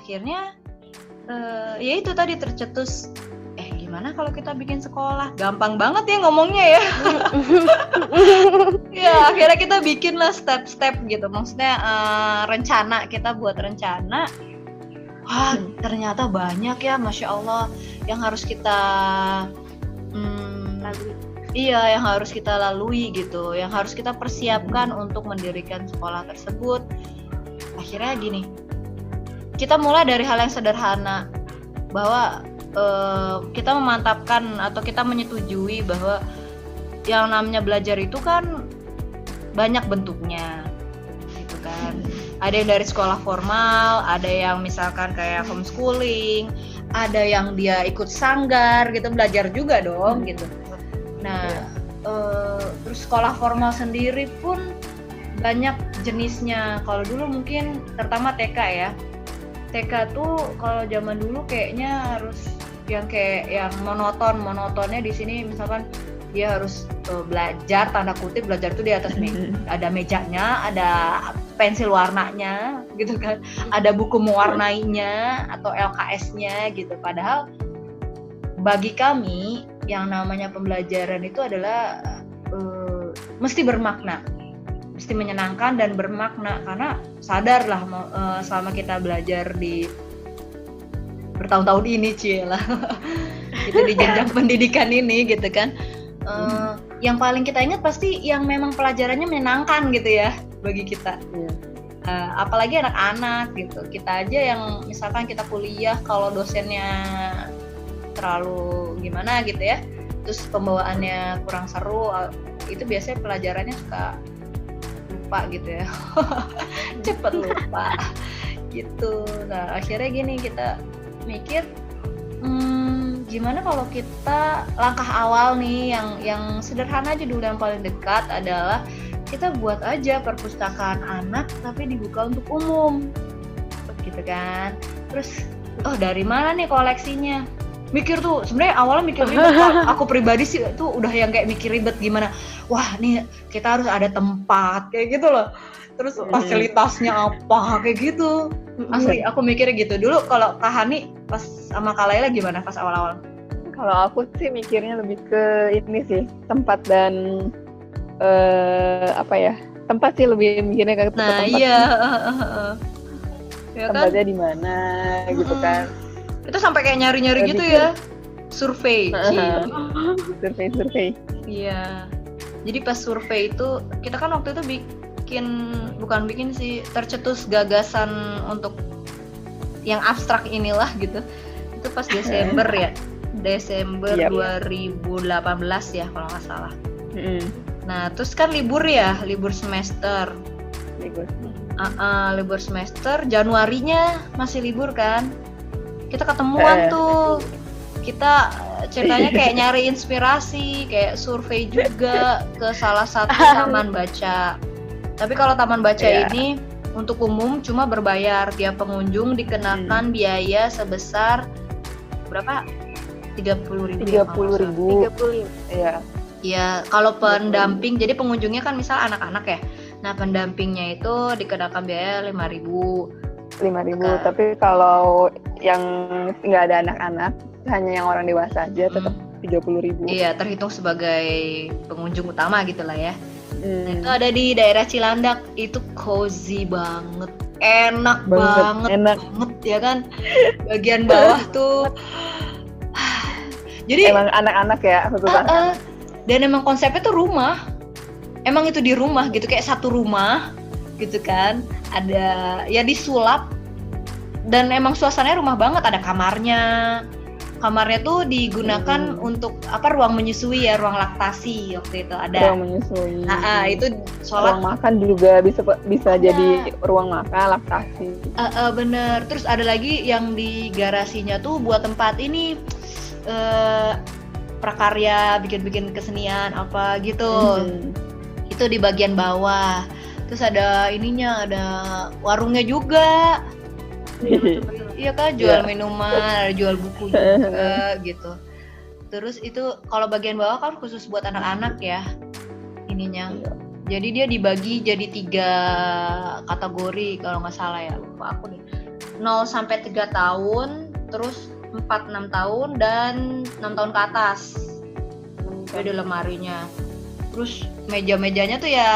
akhirnya ya itu tadi tercetus, gimana kalau kita bikin sekolah? Gampang banget ya ngomongnya ya. Ya akhirnya kita bikin lah step-step gitu, maksudnya rencana, kita buat rencana. Wah ternyata banyak ya, Masya Allah, yang harus kita yang harus kita lalui gitu, yang harus kita persiapkan untuk mendirikan sekolah tersebut. Akhirnya gini, kita mulai dari hal yang sederhana, bahwa kita memantapkan atau kita menyetujui bahwa yang namanya belajar itu kan banyak bentuknya gitu kan. Ada yang dari sekolah formal, ada yang misalkan kayak homeschooling, ada yang dia ikut sanggar gitu, belajar juga dong gitu. Nah, terus sekolah formal sendiri pun banyak jenisnya. Kalau dulu mungkin terutama TK ya. TK tuh kalau zaman dulu kayaknya harus yang kayak yang monotonnya di sini, misalkan dia harus belajar, tanda kutip belajar tuh di atas ada mejanya, ada pensil warnanya gitu kan, ada buku mewarnainya atau LKS-nya gitu. Padahal bagi kami yang namanya pembelajaran itu adalah mesti bermakna, mesti menyenangkan dan bermakna, karena sadarlah selama kita belajar di bertahun-tahun ini lah itu di jenjang pendidikan ini gitu kan, yang paling kita ingat pasti yang memang pelajarannya menyenangkan gitu ya bagi kita. Apalagi anak-anak gitu, kita aja yang misalkan kita kuliah kalau dosennya terlalu gimana gitu ya, terus pembawaannya kurang seru, itu biasanya pelajarannya suka lupa gitu ya. Cepet lupa gitu. Nah akhirnya gini, kita mikir gimana kalau kita langkah awal nih yang sederhana aja dulu, yang paling dekat adalah kita buat aja perpustakaan anak tapi dibuka untuk umum gitu kan. Terus dari mana nih koleksinya? Mikir tuh, sebenarnya awalnya mikir ribet. Aku pribadi sih tuh udah yang kayak mikir ribet gimana, wah nih kita harus ada tempat kayak gitu loh, terus fasilitasnya apa kayak gitu. Asli aku mikirnya gitu dulu. Kalau Kak Hani pas sama Kak Laila gimana pas awal-awal? Kalau aku sih mikirnya lebih ke ini sih, tempat dan tempat sih, lebih mikirnya ke tempat. Nah iya, tempatnya di mana gitu kan. Itu sampai kayak nyari-nyari gitu ya, survei. Survei. Iya. Jadi pas survei itu kita kan waktu itu bukan bikin sih, tercetus gagasan untuk yang abstrak inilah gitu. Itu pas Desember ya. Desember 2018 ya kalau nggak salah. Nah terus kan libur semester. Libur semester, Januarinya masih libur kan. Kita ketemuan tuh, kita ceritanya kayak nyari inspirasi, kayak survei juga ke salah satu taman baca. Tapi kalau taman baca ini untuk umum cuma berbayar, tiap pengunjung dikenakan biaya sebesar berapa? 30.000. 30.000. Iya, kalau pendamping, jadi pengunjungnya kan misal anak-anak ya. Nah, pendampingnya itu dikenakan biaya 5.000. Tapi kalau yang nggak ada anak-anak, hanya yang orang dewasa aja tetap 30.000. Iya, terhitung sebagai pengunjung utama gitulah ya. Nah, itu ada di daerah Cilandak, itu cozy banget, enak banget ya kan. Bagian bawah tuh, jadi emang anak-anak ya, dan emang konsepnya tuh rumah, emang itu di rumah gitu, kayak satu rumah gitu kan, ada ya disulap, dan emang suasananya rumah banget, ada kamarnya tuh digunakan untuk ruang menyusui ya, ruang laktasi waktu itu ada. Ruang menyusui. Itu sholat. Ruang makan juga bisa jadi ruang makan, laktasi. Bener. Terus ada lagi yang di garasinya tuh buat tempat ini prakarya, bikin bikin apa gitu. Itu di bagian bawah. Terus ada ada warungnya juga. Iya kan, jual minuman, jual buku juga gitu. Terus itu kalau bagian bawah kan khusus buat anak-anak ya ininya. Jadi dia dibagi jadi 3 kategori kalau nggak salah ya, lupa aku nih. 0 sampai 3 tahun, terus 4-6 tahun dan 6 tahun ke atas. Jadi lemarinya. Terus meja-mejanya tuh ya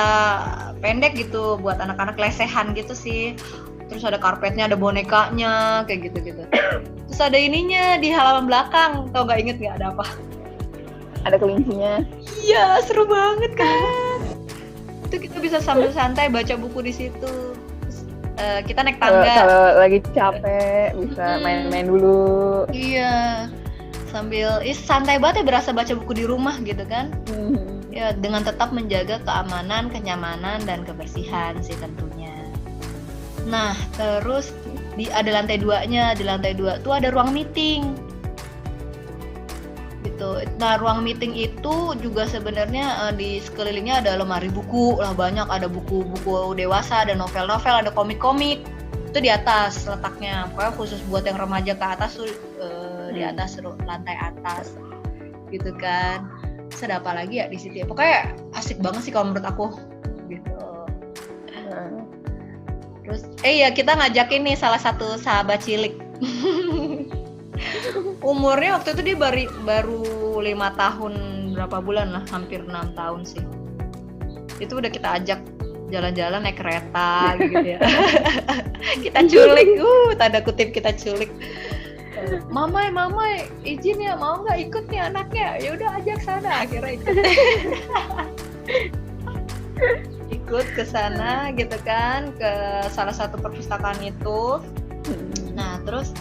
pendek gitu buat anak-anak lesehan gitu sih. Terus ada karpetnya, ada bonekanya, kayak gitu-gitu. Terus ada ininya di halaman belakang, tau gak, inget gak ada apa? Ada kelincinya. Iya, seru banget kan. Itu kita bisa sambil santai baca buku di situ. Terus, kita naik tangga. Kalau lagi capek bisa main-main dulu. Iya, sambil santai banget ya, berasa baca buku di rumah gitu kan. Ya, dengan tetap menjaga keamanan, kenyamanan, dan kebersihan sih tentunya. Nah, terus ada lantai 2-nya. Di lantai 2 tuh ada ruang meeting. Gitu. Nah, ruang meeting itu juga sebenarnya di sekelilingnya ada lemari buku lah, banyak, ada buku-buku dewasa, ada novel-novel, ada komik-komik. Itu di atas letaknya. Pokoknya khusus buat yang remaja ke atas tuh di atas lantai atas. Gitu kan. Terus ada apa lagi ya di situ ya? Pokoknya asik banget sih kalau menurut aku. Gitu. Terus ya kita ngajakin nih salah satu sahabat cilik. Umurnya waktu itu dia baru 5 tahun berapa bulan lah, hampir 6 tahun sih. Itu udah kita ajak jalan-jalan naik kereta gitu ya. Kita culik, tanda kutip kita culik. Mamai, izin ya, mau nggak ikut nih anaknya? Ya udah ajak sana, akhirnya ikut. Ikut ke sana gitu kan, ke salah satu perpustakaan itu. Nah terus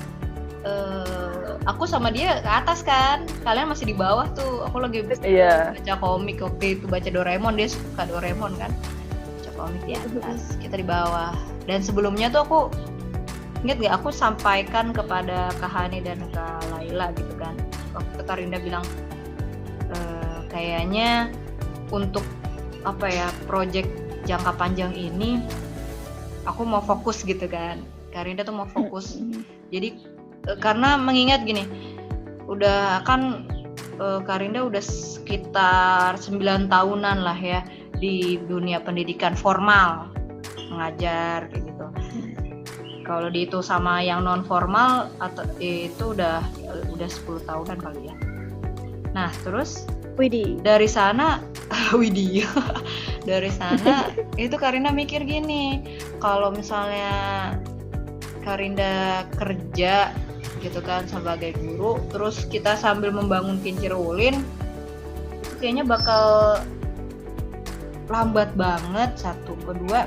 aku sama dia ke atas kan, kalian masih di bawah tuh. Aku lagi baca komik waktu itu, baca Doraemon, dia suka Doraemon kan, baca komik di atas, kita di bawah. Dan sebelumnya tuh aku ingat gak, aku sampaikan kepada Kak Hani dan Kak Laila gitu kan, waktu Kak Rinda bilang kayaknya untuk apa ya, project jangka panjang ini aku mau fokus gitu kan. Kak Rinda tuh mau fokus. Jadi karena mengingat gini, udah kan Kak Rinda udah sekitar 9 tahunan lah ya di dunia pendidikan formal, mengajar kayak gitu. Kalau dihitung sama yang non formal atau itu udah 10 tahunan kali ya. Nah, terus dari sana dari sana itu Karinda mikir gini, kalau misalnya Karinda kerja gitu kan sebagai guru, terus kita sambil membangun Kincir Ulin, itu kayaknya bakal lambat banget. Satu, kedua,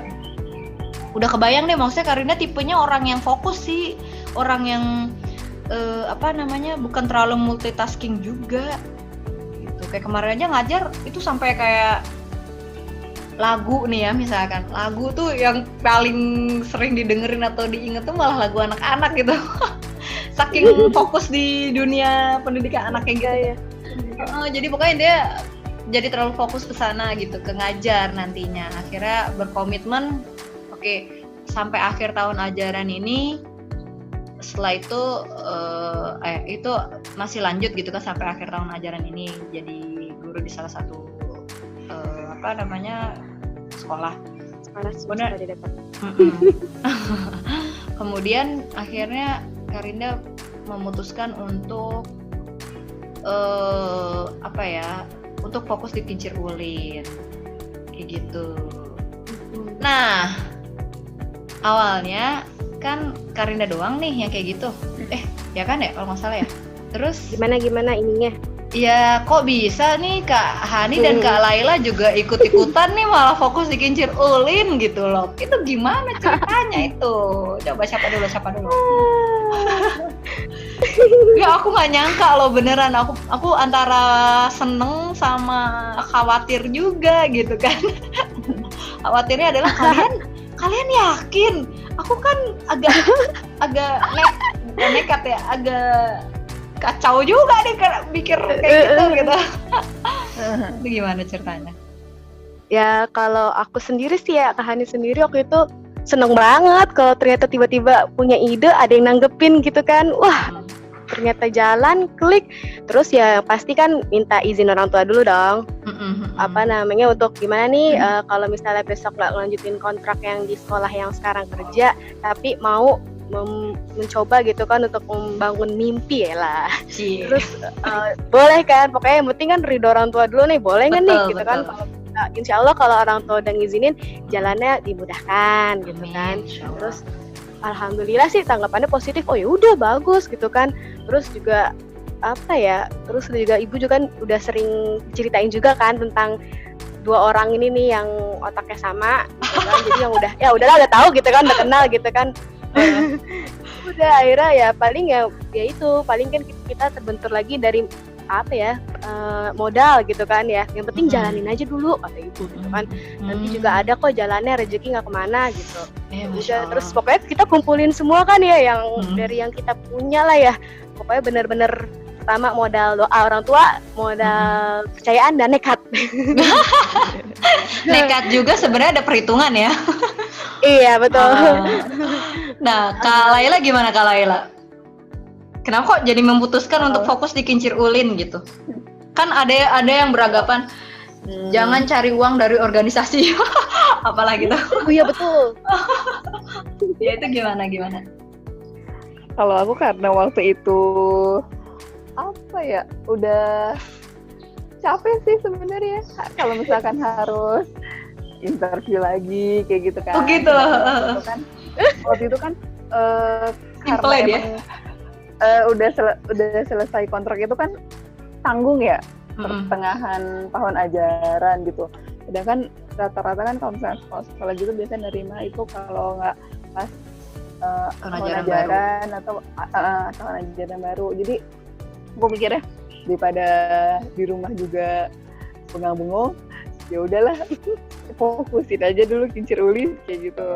udah kebayang deh, maksudnya Karinda tipenya orang yang fokus sih, orang yang bukan terlalu multitasking juga gitu. Kayak kemarin aja ngajar itu sampai kayak lagu nih ya, misalkan lagu tuh yang paling sering didengerin atau diinget tuh malah lagu anak-anak gitu. Saking fokus di dunia pendidikan anak kayak gitu ya. Jadi pokoknya dia jadi terlalu fokus ke sana gitu, ke ngajar nantinya. Akhirnya berkomitmen, oke, sampai akhir tahun ajaran ini, setelah itu masih lanjut gitu kan sampai akhir tahun ajaran ini jadi guru di salah satu sekolah. Kemudian akhirnya Karinda memutuskan untuk untuk fokus di Kincir Ulin kayak gitu. Nah, awalnya kan Karinda doang nih yang kayak gitu. Ya kan ya kalau nggak salah ya. Terus gimana ininya? Ya kok bisa nih Kak Hani dan Kak Laila juga ikut-ikutan nih malah fokus di Kincir Ulin gitu loh. Itu gimana ceritanya itu? Coba siapa dulu? Ya aku nggak nyangka loh beneran. Aku antara seneng sama khawatir juga gitu kan. Khawatirnya adalah kalian yakin? Aku kan agak nekat ya, agak kacau juga nih mikir kayak gitu. Itu gimana ceritanya? Ya kalau aku sendiri sih ya, Kak Hani sendiri waktu itu seneng banget kalau ternyata tiba-tiba punya ide, ada yang nanggepin gitu kan. Wah, ternyata jalan, klik. Terus ya pasti kan minta izin orang tua dulu dong. Untuk gimana nih kalau misalnya besok nggak lanjutin kontrak yang di sekolah yang sekarang kerja, tapi mau mencoba gitu kan untuk membangun mimpi ya lah. Cie. Terus boleh kan, pokoknya yang penting kan ridho orang tua dulu nih, boleh nggak nih Betul, gitu kan. betul. Insya Allah kalau orang tua udah ngizinin, jalannya dimudahkan gitu kan. Amin, insya Allah. Terus alhamdulillah sih tanggapannya positif. Oh ya udah bagus gitu kan. Terus juga apa ya? Terus juga ibu juga kan udah sering ceritain juga kan tentang dua orang ini nih yang otaknya sama gitu kan. Jadi yang udah tahu gitu kan, udah kenal gitu kan. Udah akhirnya ya paling ya itu paling kan kita terbentur lagi dari apa ya, modal gitu kan ya. Yang penting jalanin aja dulu kata ibu gitu kan. Nanti juga ada kok jalannya, rezeki nggak kemana gitu. Udah, terus pokoknya kita kumpulin semua kan ya yang dari yang kita punya lah ya. Pokoknya bener-bener pertama modal doa orang tua, modal kepercayaan dan nekat. Nekat juga sebenarnya ada perhitungan ya. Iya betul. Nah, Kak Laila gimana Kak Laila? Kenapa kok jadi memutuskan untuk fokus di Kincir Ulin gitu? Kan ada yang beranggapan jangan cari uang dari organisasi, apalah gitu. Oh iya betul. Ya itu gimana? Kalau aku karena waktu itu apa ya, udah capek sih sebenarnya kalau misalkan harus interview lagi kayak gitu kan. Oh gitu. Waktu itu kan Simple karena dia. emang udah selesai kontrak itu kan tanggung ya, pertengahan tahun ajaran gitu. Sedangkan rata-rata kan kalau misalnya sekolah gitu biasanya nerima itu kalau nggak pas tahun ajaran atau tahun ajaran baru. Jadi gue mikirnya daripada di rumah juga bengang-bengong, ya udahlah fokusin aja dulu Kincir Ulin kayak gitu.